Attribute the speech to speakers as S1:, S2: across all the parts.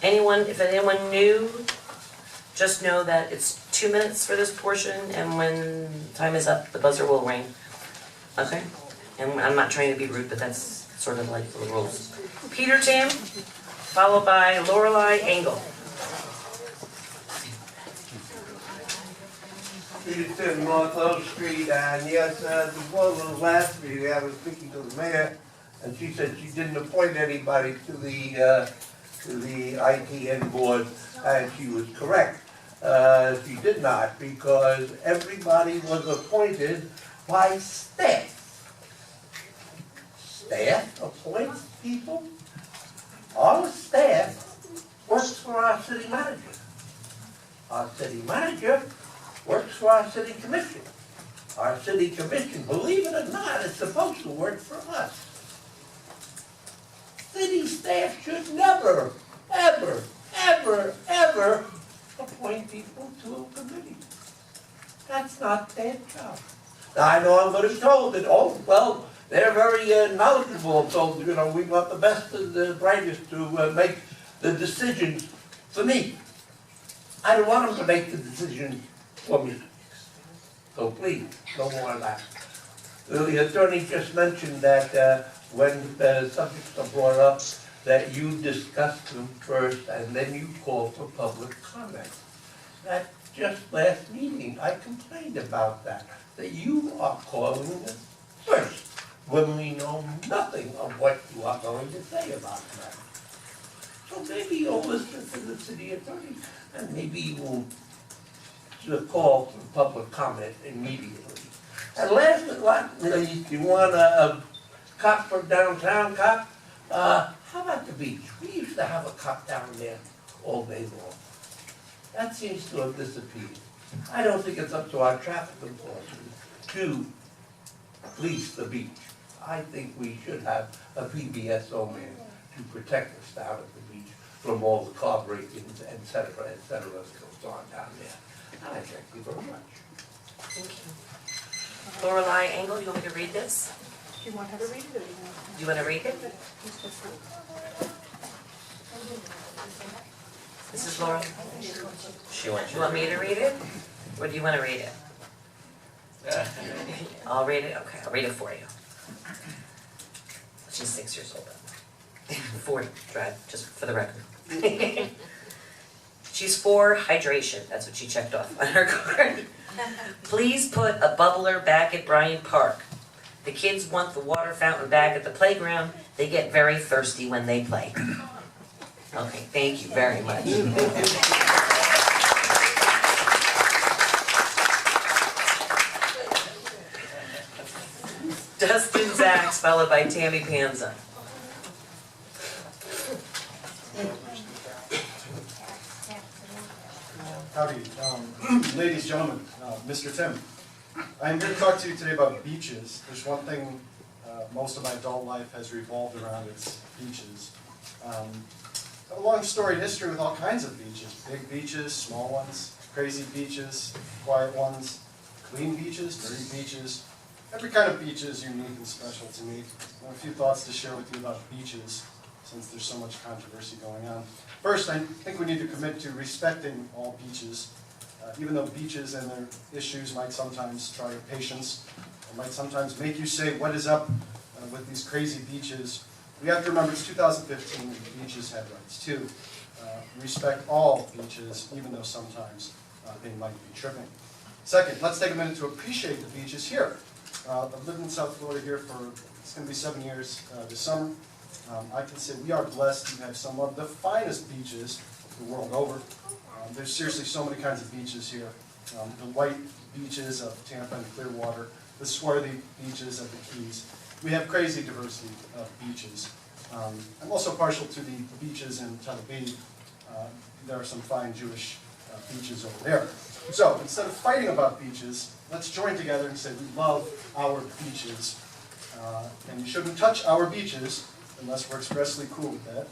S1: If anyone new, just know that it's 2 minutes for this portion, and when time is up, the buzzer will ring. Okay? And I'm not trying to be rude, but that's sort of like the rules. Peter Tam, followed by Lorelei Engel.
S2: Peter Tim, North Oak Street, and yes, before the last meeting, I was speaking to the mayor, and she said she didn't appoint anybody to the ITN board, and she was correct. She did not, because everybody was appointed by staff. Staff appoints people? Our staff works for our city manager. Our city manager works for our city commission. Our city commission, believe it or not, is supposed to work for us. City staff should never, ever, ever, ever appoint people to a committee. That's not their job. Now, I know I'm going to be told that, oh, well, they're very knowledgeable, so, you know, we want the best and the brightest to make the decisions for me. I don't want them to make the decisions for me. So please, no more of that. The attorney just mentioned that when the subjects are brought up, that you discuss them first and then you call for public comment. That just last meeting, I complained about that you are calling them first, when we know nothing of what you are going to say about that. So maybe you'll listen to the city attorney, and maybe you will call for public comment immediately. And last but not least, you want a cop for downtown cop? How about the beach? We used to have a cop down there all day long. That seems to have disappeared. I don't think it's up to our traffic enforcement to police the beach. I think we should have a PBSO man to protect us down at the beach from all the car break-ins, et cetera, that goes on down there. And I thank you very much.
S1: Thank you. Lorelei Engel, you want me to read this?
S3: Do you want her to read it or do
S1: Do you want to read it? This is Laura. You want me to read it? Or do you want to read it? I'll read it? Okay, I'll read it for you. She's 6 years old. 40, just for the record. She's for hydration. That's what she checked off on her card. Please put a bubbler back at Bryant Park. The kids want the water fountain back at the playground. They get very thirsty when they play. Okay, thank you very much. Dustin Zacks, followed by Tammy Panza.
S4: Howdy, ladies, gentlemen, Mr. Tim. I'm here to talk to you today about beaches. There's one thing most of my adult life has revolved around, it's beaches. A long storied history with all kinds of beaches. Big beaches, small ones, crazy beaches, quiet ones, clean beaches, dirty beaches. Every kind of beach is unique and special to me. I have a few thoughts to share with you about beaches, since there's so much controversy going on. First, I think we need to commit to respecting all beaches, even though beaches and their issues might sometimes try your patience, or might sometimes make you say, what is up with these crazy beaches? We have to remember it's 2015 and beaches have rights too. Respect all beaches, even though sometimes they might be tripping. Second, let's take a minute to appreciate the beaches here. I've lived in South Florida here for, it's going to be 7 years this summer. I can say we are blessed to have some of the finest beaches the world over. There's seriously so many kinds of beaches here. The white beaches of Tampa and Clearwater, the swarthy beaches of the Keys. We have crazy diversity of beaches. I'm also partial to the beaches in Tel Aviv. There are some fine Jewish beaches over there. So instead of fighting about beaches, let's join together and say we love our beaches. And you shouldn't touch our beaches unless we're expressly cool with that.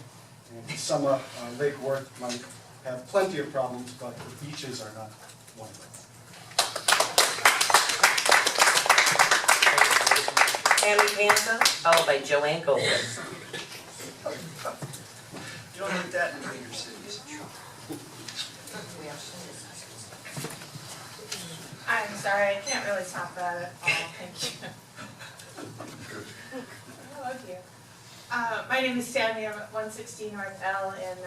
S4: And some up Lake Worth might have plenty of problems, but the beaches are not one of them.
S1: Tammy Panza, followed by Joanne Goldberg.
S5: You don't need that in a bigger city.
S3: sorry, I can't really talk about it all, thank you. Oh dear. My name is Tammy, I'm at 116 North L in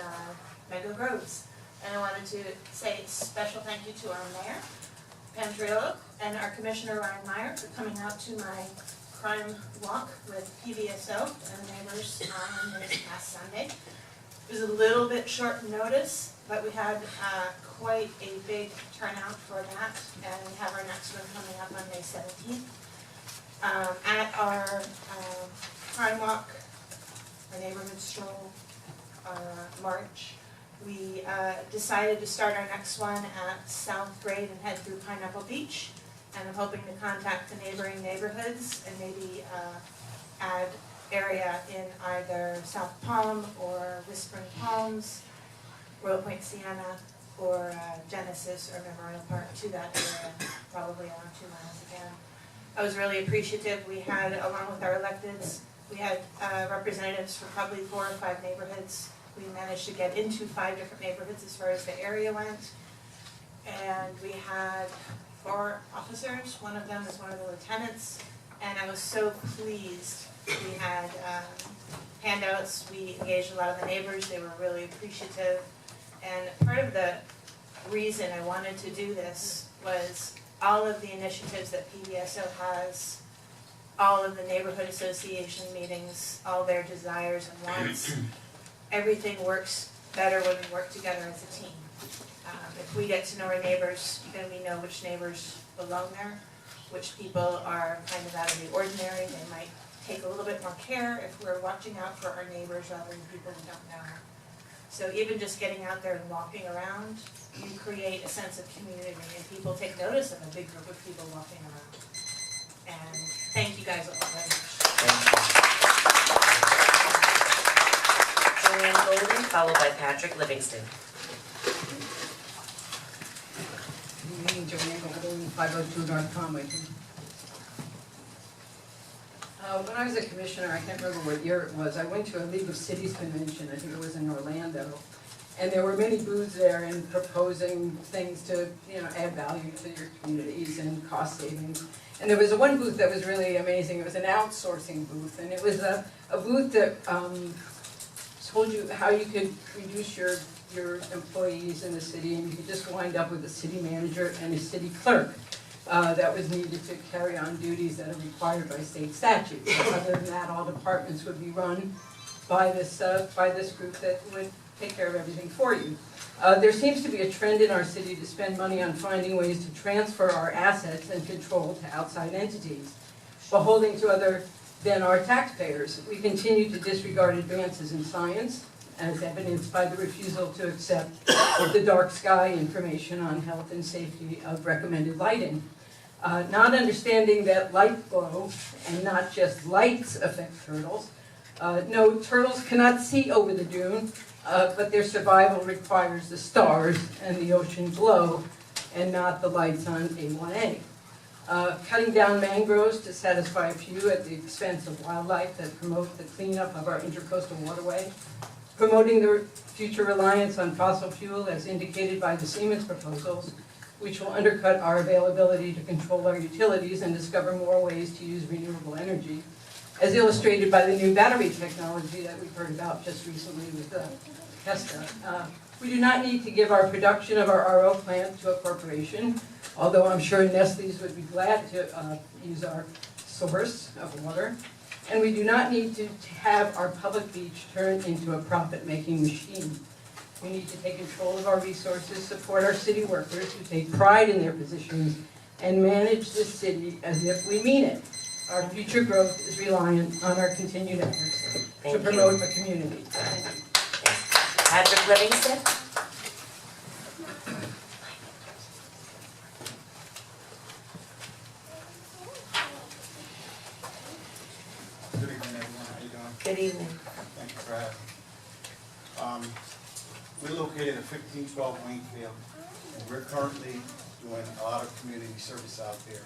S3: Meadow Groves. And I wanted to say a special thank you to our mayor, Pam Triolo, and our commissioner, Ryan Meyer, for coming out to my crime walk with PVSO and neighbors on this past Sunday. It was a little bit short notice, but we had quite a big turnout for that, and we have our next one coming up on May 17th. At our crime walk, our neighborhood stroll, march, we decided to start our next one at South Grade and head through Pineapple Beach. And I'm hoping to contact the neighboring neighborhoods and maybe add area in either South Palm or Whispering Palms, Royal Point Sienna, or Genesis or Memorial Park to that area, probably around 2 miles again. I was really appreciative. We had, along with our electeds, we had representatives from probably 4 or 5 neighborhoods. We managed to get into 5 different neighborhoods as far as the area went. And we had 4 officers, one of them is one of the lieutenants, and I was so pleased. We had handouts, we engaged a lot of the neighbors, they were really appreciative. And part of the reason I wanted to do this was all of the initiatives that PVSO has, all of the neighborhood association meetings, all their desires and wants, everything works better when we work together as a team. If we get to know our neighbors, then we know which neighbors belong there, which people are kind of out of the ordinary. They might take a little bit more care if we're watching out for our neighbors rather than people we don't know. So even just getting out there and walking around, you create a sense of community and people take notice of a big group of people walking around. And thank you guys all very much.
S1: Joanne Golden, followed by Patrick Livingston.
S5: Good evening, Joanne Golden, 502 North Conway. When I was a commissioner, I can't remember what year it was, I went to a League of Cities convention, I think it was in Orlando. And there were many booths there and proposing things to, add value to your communities and cost savings. And there was one booth that was really amazing. It was an outsourcing booth, and it was a booth that told you how you could reduce your employees in the city, and you could just wind up with a city manager and a city clerk that was needed to carry on duties that are required by state statute. Other than that, all departments would be run by this group that would take care of everything for you. There seems to be a trend in our city to spend money on finding ways to transfer our assets and control to outside entities, beholding to other than our taxpayers. We continue to disregard advances in science, as evidenced by the refusal to accept the dark sky information on health and safety of recommended lighting. Not understanding that light glow, and not just lights, affect turtles. No, turtles cannot see over the dune, but their survival requires the stars and the ocean glow, and not the lights on A1A. Cutting down mangroves to satisfy a few at the expense of wildlife that promote the cleanup of our intercoastal waterway. Promoting the future reliance on fossil fuel as indicated by the Siemens proposals, which will undercut our availability to control our utilities and discover more ways to use renewable energy, as illustrated by the new battery technology that we've heard about just recently with Tesla. We do not need to give our production of our RO plant to a corporation, although I'm sure Nestle's would be glad to use our source of water. And we do not need to have our public beach turned into a profit-making machine. We need to take control of our resources, support our city workers who take pride in their positions, and manage this city as if we mean it. Our future growth is reliant on our continued efforts to promote a community. Thank you.
S1: Patrick Livingston.
S6: Good evening, everyone. How you doing?
S1: Good evening.
S6: Thank you for having me. We're located at 1512 Wingfield, and we're currently doing a lot of community service out there.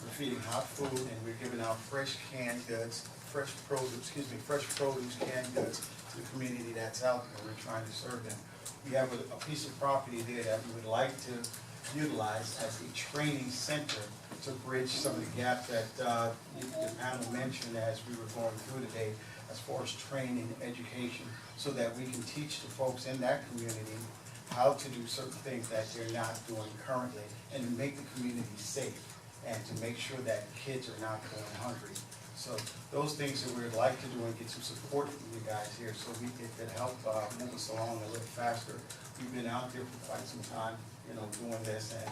S6: We're feeding hot food, and we're giving out fresh canned goods, fresh produce, canned goods to the community that's out there. We're trying to serve them. We have a piece of property there that we would like to utilized as a training center to bridge some of the gap that the panel mentioned as we were going through today, as far as training, education, so that we can teach the folks in that community how to do certain things that they're not doing currently, and to make the community safe, and to make sure that kids are not going hungry. So those things that we'd like to do and get some support from you guys here, so we could help move us along a little faster. We've been out there for quite some time, doing this, and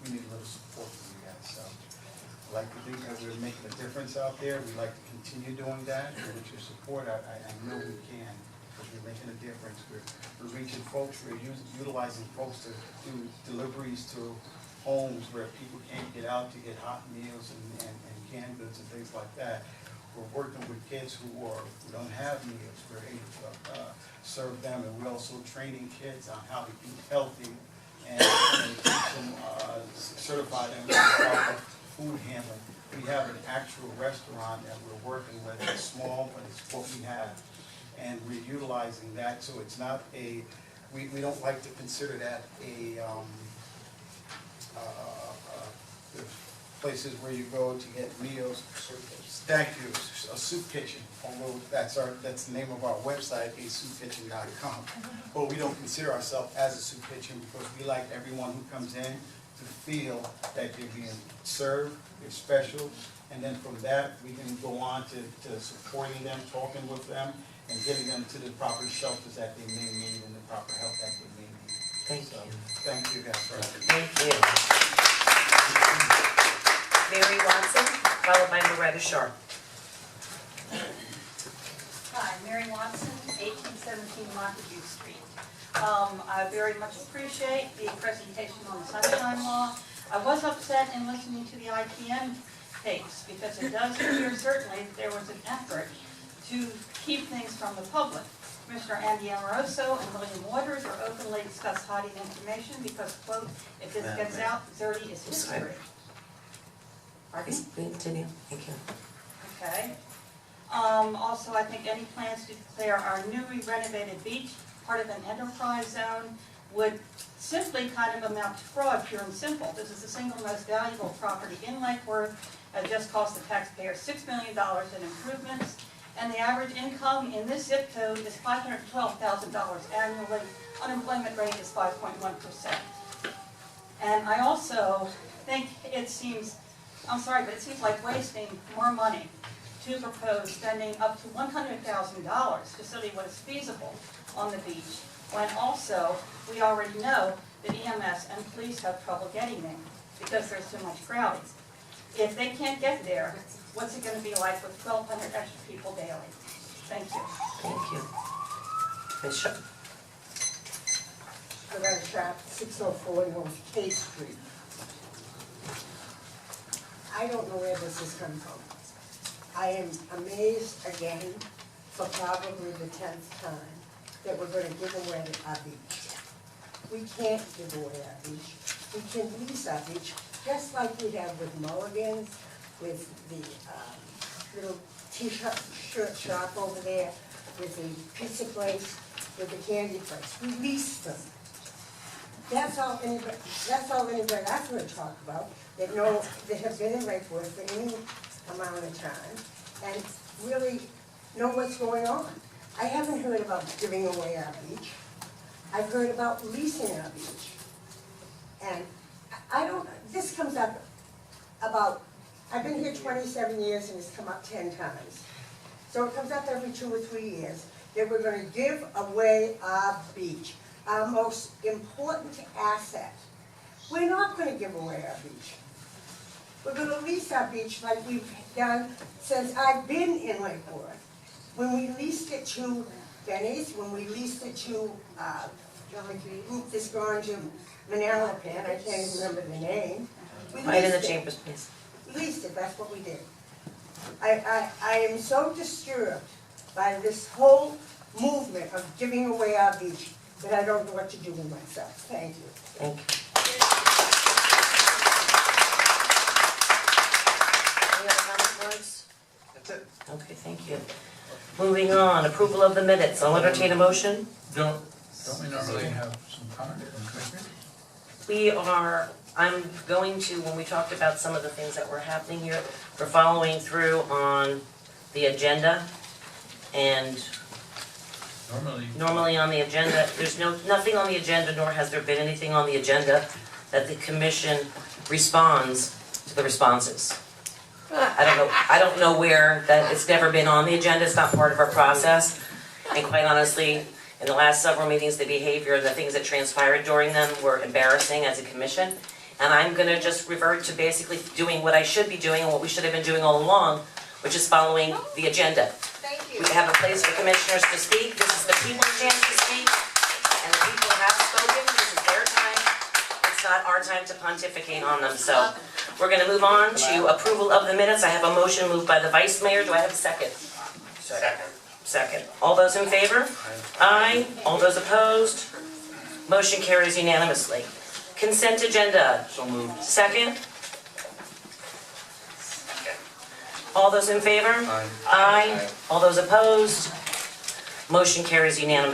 S6: we need a little support from you guys. So I'd like to think that we're making a difference out there. We'd like to continue doing that, and with your support, I know we can, because we're making a difference. We're reaching folks, we're utilizing folks to do deliveries to homes where people can't get out to get hot meals and canned goods and things like that. We're working with kids who don't have meals. We're able to serve them, and we're also training kids on how to eat healthy and teach them, certify them in proper food handling. We have an actual restaurant that we're working with. It's small, but it's what we have. And we're utilizing that, so it's not we don't like to consider that the places where you go to get meals. Thank you, a soup kitchen, although that's the name of our website, asoupkitchen.com. But we don't consider ourselves as a soup kitchen, because we like everyone who comes in to feel that they're being served, they're special, and then from that, we can go on to supporting them, talking with them, and getting them to the proper shelters that they may need and the proper help that they may need.
S1: Thank
S6: So,
S1: you.
S6: thank you guys for having me.
S1: Thank you. Mary Watson, followed by Loretta Sharp.
S7: Hi, Mary Watson, 1817 Montague Street. I very much appreciate the presentation on the Sunshine Law. I was upset in listening to the IPM tapes, because it does appear certainly that there was an effort to keep things from the public. Commissioner Andy Amoroso and William Waters are openly discuss hiding information because, quote, if this gets out, Xerte is history. Pardon?
S1: Continue, thank you.
S7: Okay. Also, I think any plans to declare our newly renovated beach part of an enterprise zone would simply kind of amount to fraud, pure and simple. This is the single most valuable property in Lake Worth. It just cost the taxpayer $6 million in improvements. And the average income in this zip code is $512,000 annually. Unemployment rate is 5.1%. And I also think it seems, I'm sorry, but it seems like wasting more money to propose spending up to $100,000 to study what is feasible on the beach, when also we already know that EMS and police have trouble getting there because there's too much crowding. If they can't get there, what's it going to be like with 1,200 extra people daily? Thank you.
S1: Thank you. Ms. Sharp.
S8: Loretta Sharp, 604 North K Street. I don't know where this is coming from. I am amazed again, for probably the 10th time, that we're going to give away our beach. We can't give away our beach. We can lease our beach, just like we have with Mulligan's, with the little t-shirt shop over there, with the pizza place, with the candy place. We lease them. That's all anybody I'm going to talk about, that have been in Lake Worth for any amount of time, and really know what's going on. I haven't heard about giving away our beach. I've heard about leasing our beach. And this comes up about, I've been here 27 years and it's come up 10 times. So it comes up every 2 or 3 years that we're going to give away our beach, our most important asset. We're not going to give away our beach. We're going to lease our beach like we've done since I've been in Lake Worth. When we leased it to Benny's, when we leased it to the group that's gone to Manalapan, I can't even remember the name.
S1: Quiet in the chambers, please.
S8: We leased it, that's what we did. I am so disturbed by this whole movement of giving away our beach that I don't know what to do with myself. Thank you.
S1: Thank you. Any other comments, boards?
S6: That's it.
S1: Okay, thank you. Moving on, approval of the minutes. I'll entertain a motion.
S9: Don't we normally have some comment from commissioners?
S1: I'm going to, when we talked about some of the things that were happening here, we're following through on the agenda. And normally on the agenda, there's nothing on the agenda, nor has there been anything on the agenda that the commission responds to the responses. I don't know where, that it's never been on the agenda, it's not part of our process. And quite honestly, in the last several meetings, the behavior, the things that transpired during them were embarrassing as a commission. And I'm gonna just revert to basically doing what I should be doing and what we should have been doing all along, which is following the agenda.
S8: Thank you.
S1: We have a place for commissioners to speak, this is the people's chance to speak, and the people have spoken, this is their time. It's not our time to pontificate on them, so we're gonna move on to approval of the minutes. I have a motion moved by the vice mayor, do I have a second? Second. All those in favor? Aye. All those opposed? Motion carries unanimously. Consent agenda.
S6: So moved.
S1: Second? All those in favor?
S6: Aye.
S1: Aye. All those opposed? Motion carries unanimously.